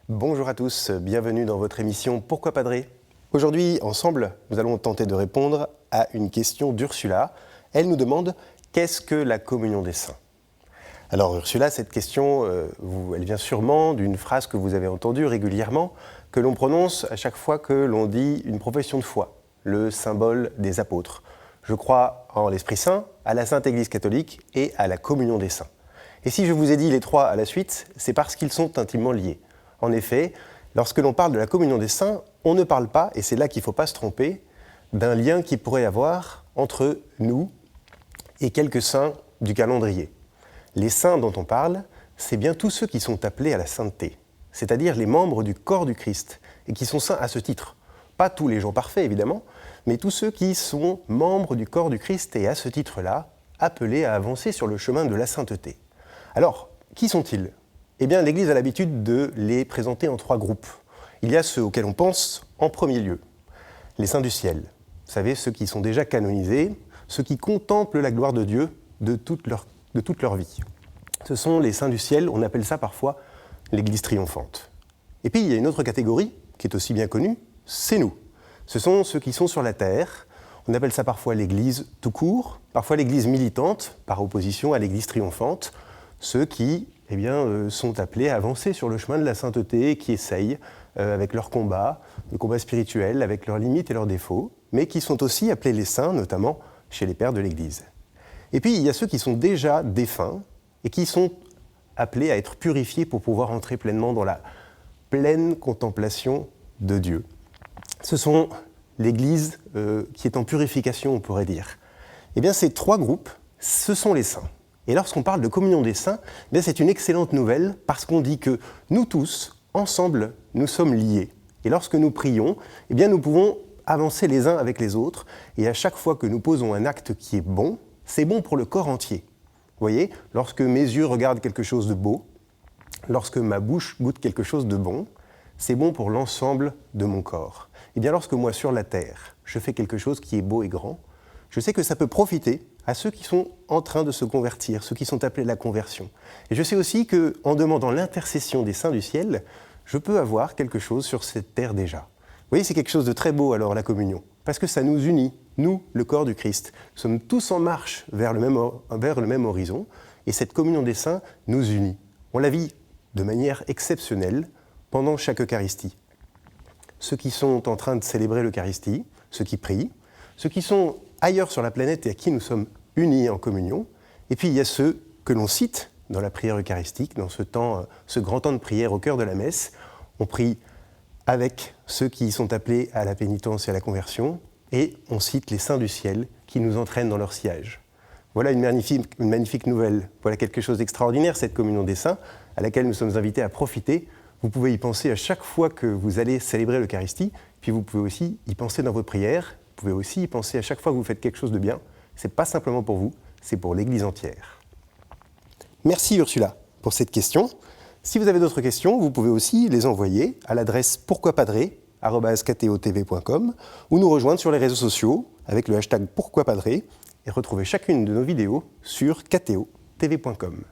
Bonjour à tous, bienvenue dans votre émission Pourquoi Padré ? Aujourd'hui, ensemble, nous allons tenter de répondre à une question d'Ursula. Elle nous demande « Qu'est-ce que la communion des saints ?» Alors Ursula, cette question, elle vient sûrement d'une phrase que vous avez entendue régulièrement, que l'on prononce à chaque fois que l'on dit une profession de foi, le symbole des apôtres. Je crois en l'Esprit Saint, à la Sainte Église catholique et à la communion des saints. Et si je vous ai dit les trois à la suite, c'est parce qu'ils sont intimement liés. En effet, lorsque l'on parle de la communion des saints, on ne parle pas, et c'est là qu'il ne faut pas se tromper, d'un lien qui pourrait y avoir entre nous et quelques saints du calendrier. Les saints dont on parle, c'est bien tous ceux qui sont appelés à la sainteté, c'est-à-dire les membres du corps du Christ, et qui sont saints à ce titre. Pas tous les gens parfaits, évidemment, mais tous ceux qui sont membres du corps du Christ et à ce titre-là, appelés à avancer sur le chemin de la sainteté. Alors, qui sont-ils ? Eh bien, l'Église a l'habitude de les présenter en trois groupes. Il y a ceux auxquels on pense en premier lieu, les saints du ciel. Vous savez, ceux qui sont déjà canonisés, ceux qui contemplent la gloire de Dieu de toute leur vie. Ce sont les saints du ciel, on appelle ça parfois l'Église triomphante. Et puis, il y a une autre catégorie qui est aussi bien connue, c'est nous. Ce sont ceux qui sont sur la terre. On appelle ça parfois l'Église tout court, parfois l'Église militante, par opposition à l'Église triomphante. Ceux qui sont appelés à avancer sur le chemin de la sainteté, qui essayent, avec leurs combats, le combat spirituel, avec leurs limites et leurs défauts, mais qui sont aussi appelés les saints, notamment chez les pères de l'Église. Et puis, il y a ceux qui sont déjà défunts et qui sont appelés à être purifiés pour pouvoir entrer pleinement dans la pleine contemplation de Dieu. Ce sont l'Église qui est en purification, on pourrait dire. Eh bien, ces trois groupes, ce sont les saints. Et lorsqu'on parle de communion des saints, eh bien, c'est une excellente nouvelle parce qu'on dit que nous tous, ensemble, nous sommes liés. Et lorsque nous prions, eh bien, nous pouvons avancer les uns avec les autres. Et à chaque fois que nous posons un acte qui est bon, c'est bon pour le corps entier. Vous voyez, lorsque mes yeux regardent quelque chose de beau, lorsque ma bouche goûte quelque chose de bon, c'est bon pour l'ensemble de mon corps. Et bien lorsque moi, sur la terre, je fais quelque chose qui est beau et grand, je sais que ça peut profiter à ceux qui sont en train de se convertir, ceux qui sont appelés à la conversion. Et je sais aussi qu'en demandant l'intercession des saints du ciel, je peux avoir quelque chose sur cette terre déjà. Vous voyez, c'est quelque chose de très beau alors, la communion, parce que ça nous unit, nous, le corps du Christ. Nous sommes tous en marche vers le même horizon, et cette communion des saints nous unit. On la vit de manière exceptionnelle pendant chaque Eucharistie. Ceux qui sont en train de célébrer l'Eucharistie, ceux qui prient, ceux qui sont ailleurs sur la planète et à qui nous sommes unis en communion, et puis il y a ceux que l'on cite dans la prière eucharistique, dans ce grand temps de prière au cœur de la messe. On prie avec ceux qui sont appelés à la pénitence et à la conversion, et on cite les saints du ciel qui nous entraînent dans leur sillage. Voilà une magnifique nouvelle, voilà quelque chose d'extraordinaire, cette communion des saints, à laquelle nous sommes invités à profiter. Vous pouvez y penser à chaque fois que vous allez célébrer l'Eucharistie, puis vous pouvez aussi y penser dans vos prières, vous pouvez aussi y penser à chaque fois que vous faites quelque chose de bien. Ce n'est pas simplement pour vous, c'est pour l'Église entière. Merci Ursula pour cette question. Si vous avez d'autres questions, vous pouvez aussi les envoyer à l'adresse pourquoipadré@kto-tv.com ou nous rejoindre sur les réseaux sociaux avec le hashtag pourquoipadré et retrouver chacune de nos vidéos sur kto-tv.com.